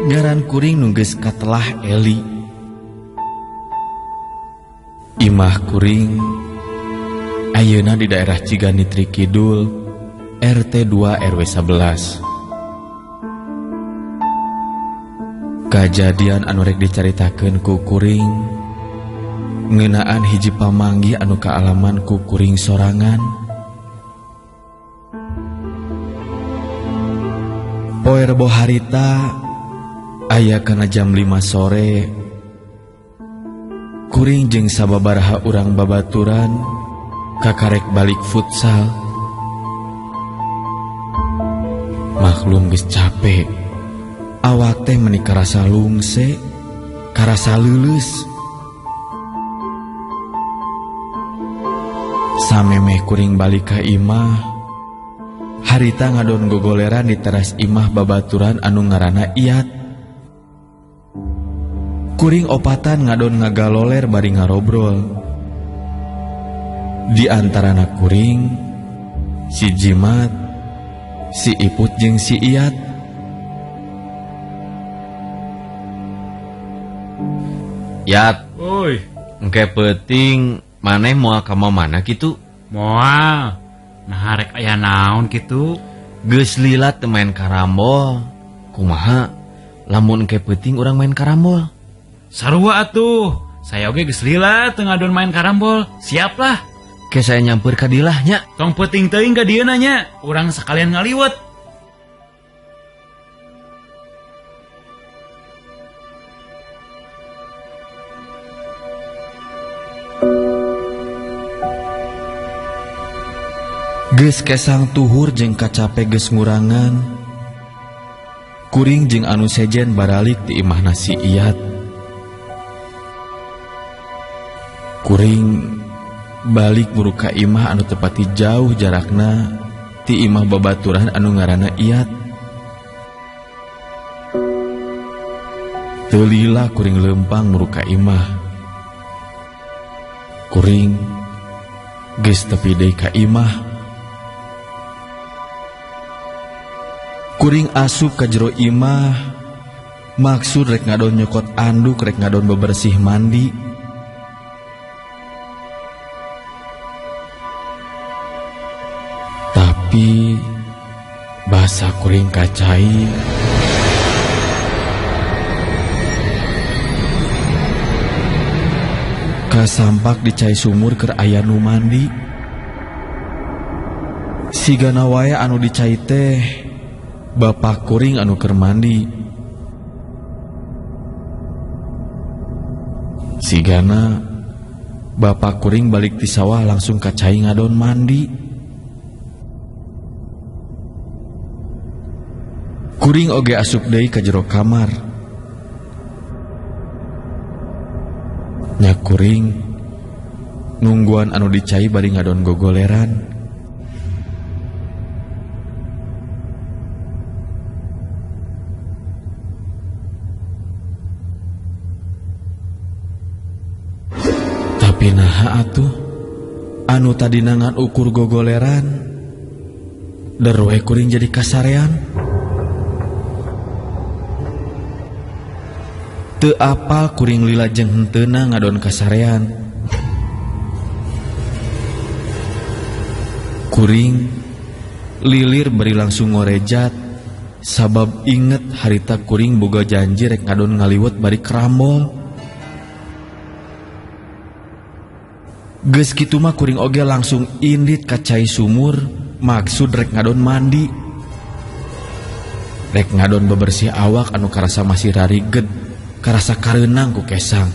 Ngaran kuring nunggeus katelah Eli. Imah kuring ayeuna di daerah Ciganitri Kidul, RT 2 RW 11. Kajadian anu rek dicaritakeun ku kuring ngeunaan hiji pamanggi anu kaalaman ku kuring sorangan. Poe Rebo harita aya kana jam 5 sore, kuring jeung sababaraha urang babaturan kakarek balik futsal. Maklum geus capek, awak teh meuni karasa lungse, karasa leuleus. Samemeh kuring balik ka imah, harita ngadon gogoleran di teras imah babaturan anu ngaranna Iyat. Kuring opatan ngadon ngagaloler bari ngarobrol. Di antara anak kuring, si Jimat, si Iput jeung si Iyat. Yat, Oi, engke penting maneh moal ka mana kitu? moal. Nah rek aya naon kitu? Geus lila teu main karambol. Kumaha? Lamun engke penting urang main karambol. Sarua atuh. Saya oge geus lila teu ngadon main karambol. Siap lah. Ke saya nyamper ka dilah nya. Tong peuting teuing ka dieu nya. Urang sakalian ngaliwet. Geus kesang tuhur jeung kacape geus ngurangan, kuring jeung anu sejen baralik di imahna si Iyat. Kuring balik muruka imah anu tepati jauh jarakna ti imah babaturan anu ngaranna Iyat. Teu lila kuring leumpang muruka imah. Kuring geus tepi deui ka imah. Kuring asup ka jero imah, maksud rek ngadon nyokot anduk, rek ngadon bebersih mandi. Tapi basa kuring kacai. Kasampak di cai sumur keur aya nu mandi. Sigana wae anu dicai teh bapak kuring anu keur mandi. Sigana bapak kuring balik ti sawah langsung ka cai ngadon mandi. Kuring oge asup deui ka jero kamar. Nya kuring nungguan anu dicai bari ngadon gogoleran. Tapi naha atuh anu tadi nangan ukur gogoleran derwe kuring jadi kasarean. Teu apal kuring lila jeung henteuna ngadon kasarean. Kuring lilir beri langsung ngorejat sabab inget harita kuring boga janji rek ngadon ngaliwet bari kerambol. Geus kitu mah kuring oge langsung indit ka cai sumur, maksud rek ngadon mandi. Rek ngadon bebersih awak anu karasa masih rariged, karasa kareunang ku kesang.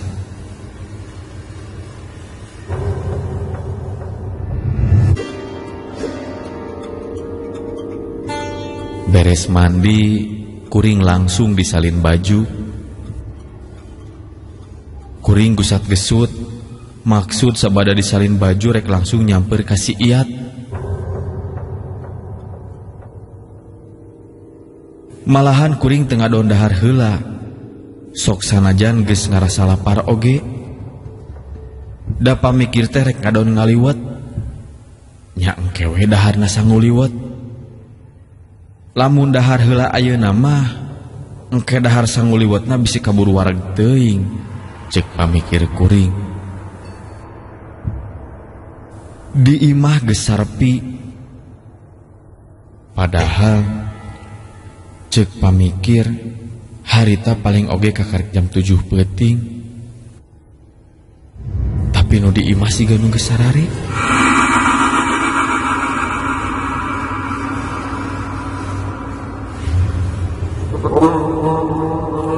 Beres mandi, kuring langsung disalin baju. Kuring gusat gesut, maksud sabada disalin baju rek langsung nyamper ka si Iyat. Malahan kuring teu ngadon dahar heula. Sok sanajan geus ngarasa lapar oge. Da pamikir teh rek ngadon ngaliwet. Nya engke we daharna sanguliwet. Lamun dahar heula ayeuna mah engke dahar sanguliwatna bisi kabur wareg teuing, cek pamikir kuring. Di imah geus sarpi. Padahal cek pamikir harita paling oge kakarek jam 7 peuting. Tapi nu di imah siga nu geus sarare.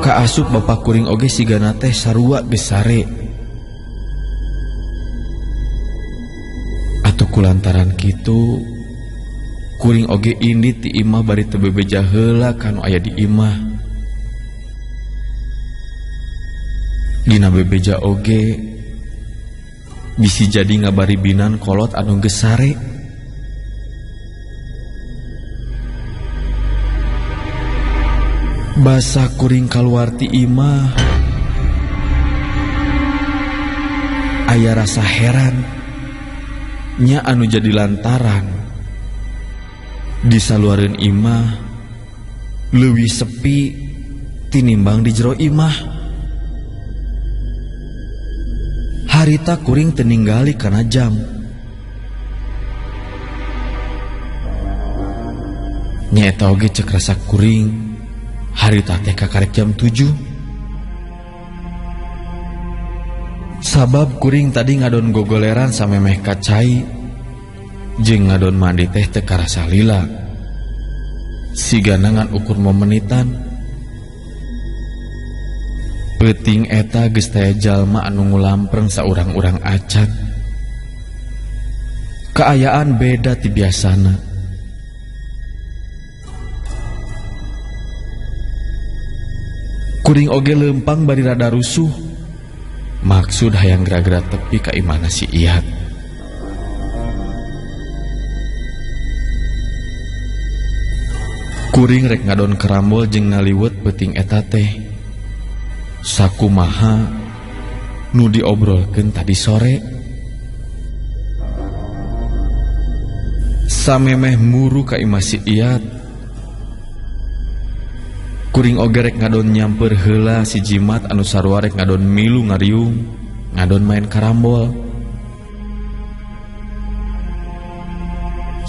Kaasup bapak kuring oge sigana teh sarua geus sare. Atuh kulantaran kitu kuring oge indit ti imah bari teu bebeja heula kanu aya di imah. Dina bebeja oge bisi jadi ngabari binan kolot anu geus sare. Basa kuring kaluar ti imah aya rasa heran nya anu jadi lantaran di saluareun imah leuwih sepi tinimbang di jero imah. Harita kuring teu ninggali kana jam. Nya eta oge cek rasa kuring harita teh kakarek jam 7. Sabab kuring tadi ngadon gogoleran samemeh kacai jeung ngadon mandi teh teu karasa lila. Sigana ngan ukur momenitan. Peuting eta geus taya jalma anu ngulampreng saurang-urang acan. Kaayaan beda ti biasana. Kuring oge lempang bari rada rusuh. Maksud hayang gerak-gerak tepi ka imana si Iyat. Kuring rek ngadon kerambol jeung naliwet peuting eta teh. Sakumaha nu diobrolkeun tadi sore. Samemeh muru ka imah si Iyat. Kuring oge rek ngadon nyamper heula si jimat anu sarua rek ngadon milu ngariung, ngadon main karambol.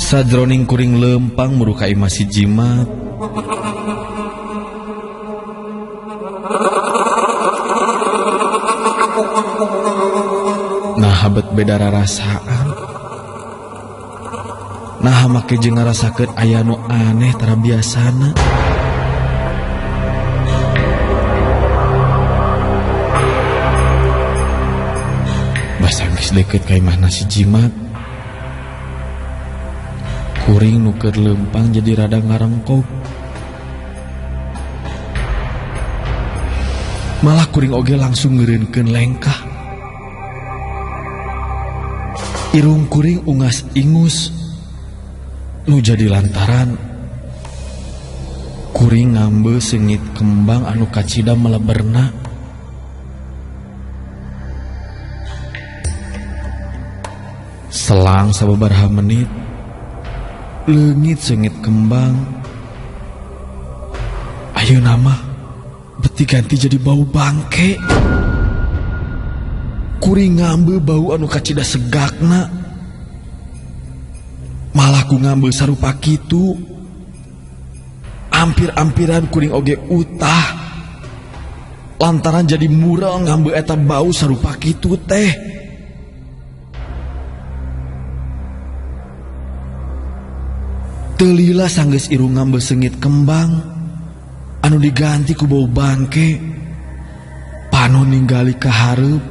Sajroning kuring lempang muru ka imah si jimat. Nah habet beda rarasaan. Nah make jeung ngarasakeun aya nu aneh tara biasana. Basa geus deukeut ka imahna si jimat. Kuring nu keur lempang jadi rada ngarengkog. Malah kuring oge langsung ngeureunkeun lengkah. Irung kuring ungas ingus. Nu jadi lantaran kuring ngambil sengit kembang anu kacida meleberna. Selang sababaraha menit leungit sengit kembang. Ayeuna mah beti ganti jadi bau bangke. Kuring ngambil bau anu kacida segakna. Malah ku ngambil sarupa kitu. Ampir-ampiran kuring oge utah lantaran jadi mural ngambil eta bau sarupa kitu teh. Telila sanggeus irung ngambil sengit kembang anu diganti ku bau bangke. Panu ninggali ka hareup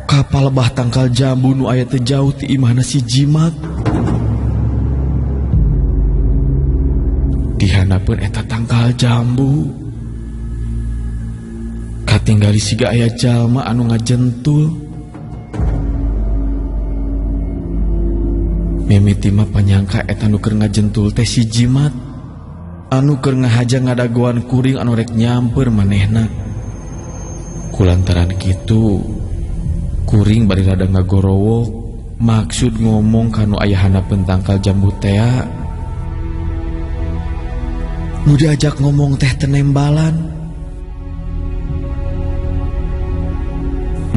kapal lebah tangkal jambu nu aya teu jauh ti imahna si jimat. Dihanapeun eta tangkal jambu katinggali siga aya jalma anu ngajentul. Mimiti mah panyangka eta nu keur ngajentul teh si jimat anu keur ngahaja ngadagoan kuring anu rek nyamper manehna. Kulantaran kitu kuring bari rada ngagorowo maksud ngomong kanu ayahana pentangkal jambu tea. Nu diajak ngomong teh tenembalan.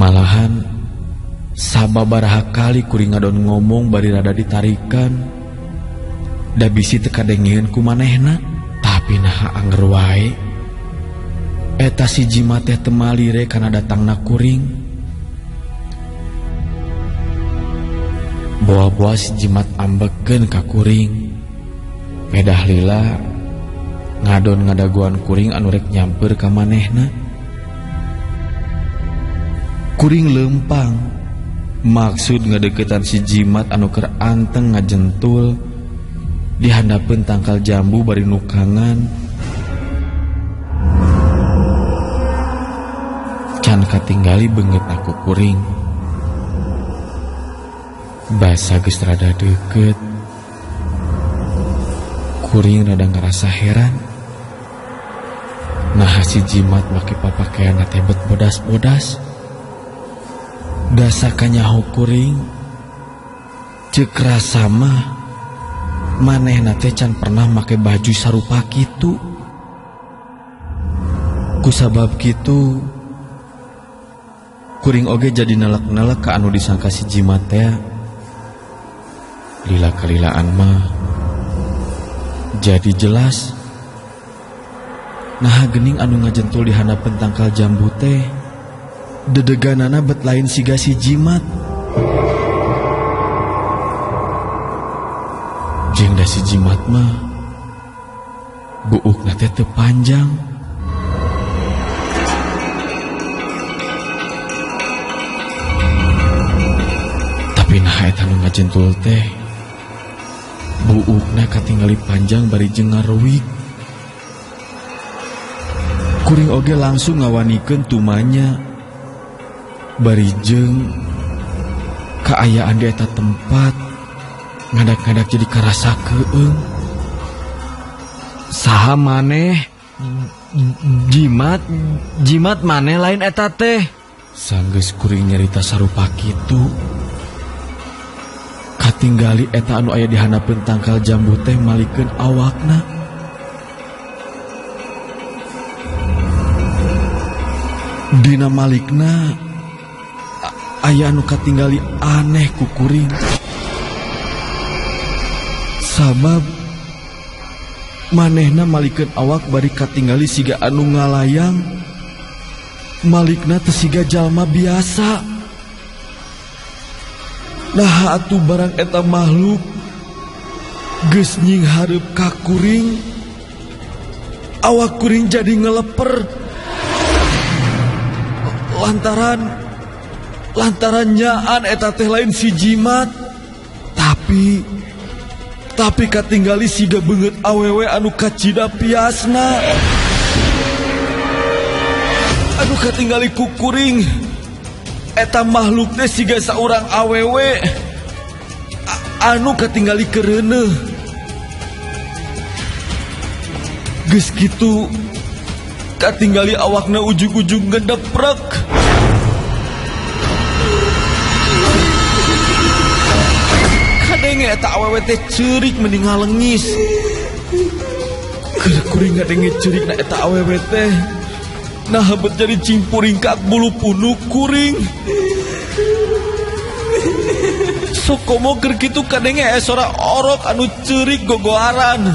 Malahan sababaraha kali kuring ngadon ngomong bari rada ditarikan. Da bisi teu kadengeun ku manehna, tapi naha anger wae. Eta si jimat teh teu malire kana datangna kuring. Boa-boa si jimat ambekeun ka kuring. Medah lila ngadon ngadaguan kuring anu rek nyamper ka manehna. Kuring lempang maksud ngadeketan si jimat anu keur anteng ngajentul di handapeun tangkal jambu bari nukangan. Can katinggali beungeut aku kuring. Basa geus rada deukeut. Kuring rada ngerasa heran. Nah si jimat make papakean teh bet bodas-bodas. Dasa kanyaho kuring. Ceuk rasa mah manehna teh can pernah make baju sarupa kitu. Kusabab kitu kuring oge jadi nelek-nelek ka anu disangka si jimat teh. Lila kalilaan mah jadi jelas. Nah gening anu ngajentul di handapeun tangkal jambu teh dedeganana bet lain siga si jimat. Jeung da si jimat mah buukna teh teu panjang. Tapi nah eta nu ngajentul teh buukna katingali panjang bari jeung ngareuwig. Kuring oge langsung ngawanikeun tumanya bari jeung kaayaan di eta tempat ngadak-ngadak jadi karasa keung. Saha maneh? Jimat maneh lain eta teh. Sanggeus kuring nyarita sarupa kitu, katinggali eta anu aya di handapeun tangkal jambu teh malikeun awakna. Dina malikna aya anu katinggali aneh ku kuring. Sabab manehna malikeun awak bari katinggali siga anu ngalayang. Malikna teu siga jalma biasa. Nah atuh barang eta makhluk geus nyinghareup ka kuring, awak kuring jadi ngeleper. Lantaran nyaan eta teh lain si jimat. Tapi katinggali siga beungeut awewe anu kacida piasna. Anu katinggali ku kuring eta makhluk teh siga saurang awewe anu katinggali kereuneuh. Geus kitu katinggali awakna ujug-ujug ngedeprek. Kadenge eta awewe teh ceurik mending ngalengis. Keur kuring ngadenge ceurikna eta awewe teh nah bet jadi cimpuringkak bulu punuk kuring. Sok komo keur kitu kadenge sora orok anu ceurik gogoaran.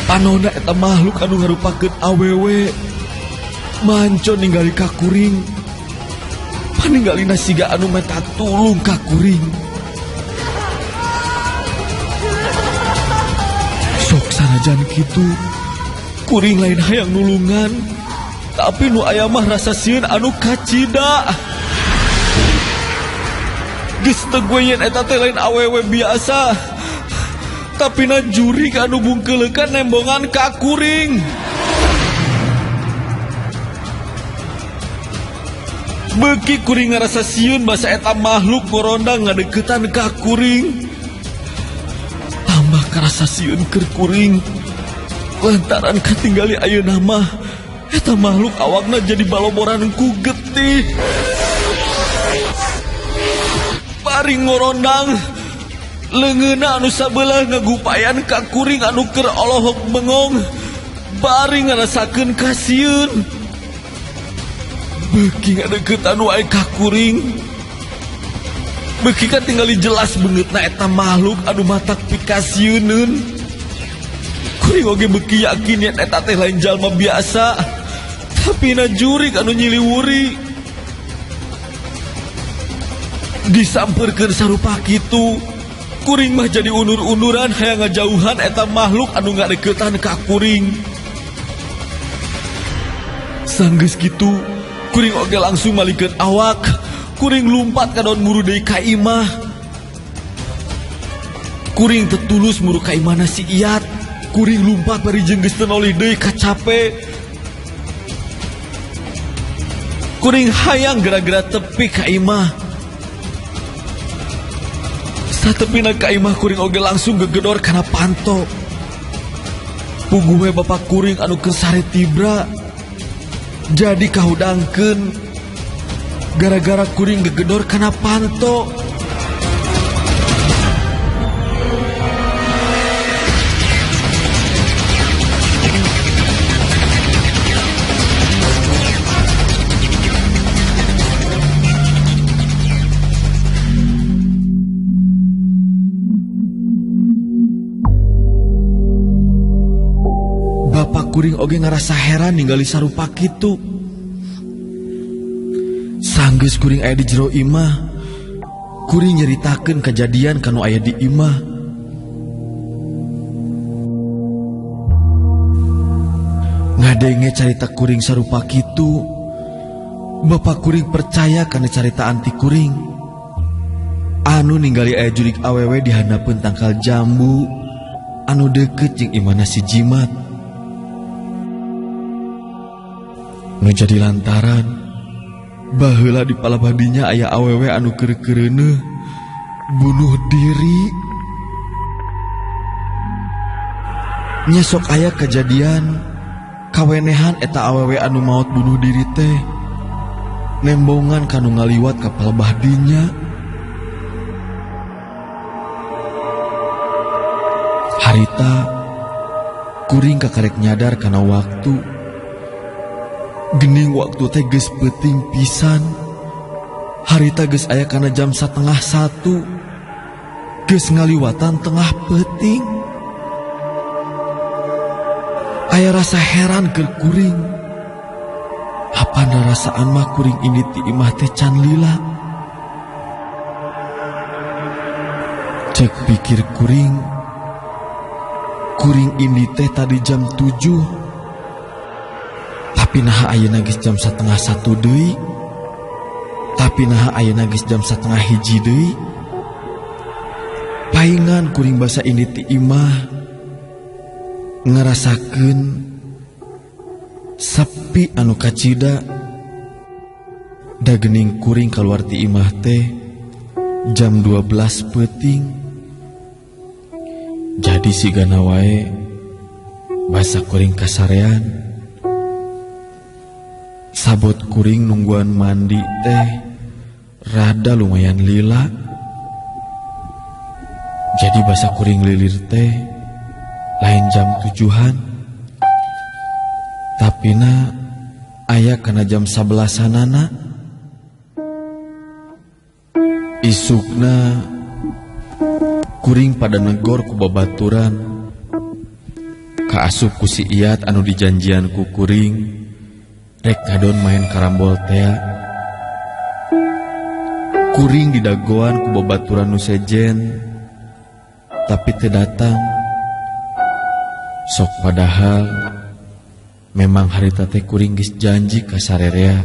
Panonna eta makhluk anu ngarupakeun awewe manco ningali ka kuring. Paninggalina siga anu meta tulung ka kuring. Sok sanajan kitu kuring lain hayang nulungan, tapi nu aya mah rasa sieun anu kacida. Geus teu yen eta teh lain awewe biasa, tapi na jurig anu bungkeulekan nembongan ka kuring. Beuki kuring ngarasa sieun basa eta makhluk ngorondang ngadeuketan ka kuring. Tambah karasa sieun keur kuring lantaran katinggali ayeuna mah eta makhluk awakna jadi baloboran ku getih. Bari ngorondang leungeunna anu sabelah ngagupayan ka kuring anu keur olohok bengong bari ngarasakeun kasieun. Beuki ngadeuketan wae ka kuring. Beuki kan tinggali jelas beungeutna eta makhluk anu matak pikasieunun. Kuring oge beuki yakin yen eta teh lain jalma biasa, tapi na jurig anu nyiliwuri. Disamperkeun sarupa kitu, kuring mah jadi undur-unduran hayang ngajauhan eta makhluk anu ngadeuketan ka kuring. Sanggeus kitu, kuring oge langsung malikeun awak. Kuring lumpat ka daun muru deui ka imah. Kuring tetulus muru ka imahna si Iyat. Kuring lumpat bari jeung geus teu nolih deui ka cape. Kuring hayang gara-gara tepi ka imah. Satepina ka imah kuring oge langsung gegedor kana panto. Puguh we bapak kuring anu keur sare tibra. Jadi kahudangkeun gara-gara kuring gegedor kana panto. Bapak kuring oge ngarasa heran ningali sarupa kitu. Sanggeus kuring aya di jero imah, kuring nyeritakeun kejadian kanu aya di imah. Ngadenge carita kuring sarupa kitu, bapak kuring percaya kana caritaan ti kuring. Anu ningali aya jurig awewe di handapeun tangkal jambu anu deukeut jeung imahna si Jimat. Nu jadi lantaran baheula di palabadinya aya awewe anu keur-keureuneun bunuh diri. Nya sok aya kejadian kawenehan eta awewe anu maot bunuh diri teh nembongan kanu ngaliwat ka palabadinya. Harita kuring kakarek nyadar kana waktu. Gening waktu teh geus peuting pisan. Harita geus aya kana jam 12:30. Geus ngaliwatan tengah peuting. Aya rasa heran keur kuring. Apana rasaan mah kuring ini ti imah teh can lila. Cek pikir kuring. Kuring ini teh tadi jam 7. Tapi naha ayeuna geus jam 12:30 deui. Tapi naha ayeuna geus jam 12:30 deui. Paingan kuring basa ini ti imah ngarasakeun sepi anu kacida. Da geuning kuring kaluar ti imah teh jam 12 peuting. Jadi sigana wae basa kuring kasarean. Sabot kuring nungguan mandi teh rada lumayan lila. Jadi basa kuring lilir teh lain jam 7-an. Tapina aya kana jam 11-anana. Isukna kuring pada negor ku babaturan. Kaasup ku si Iyat anu dijanjian ku kuring rek ngadon main karambol tea. Kuring didagoan ku babaturan nu sejen, tapi teu datang. Sok padahal memang harita teh kuring geus janji ka sarerea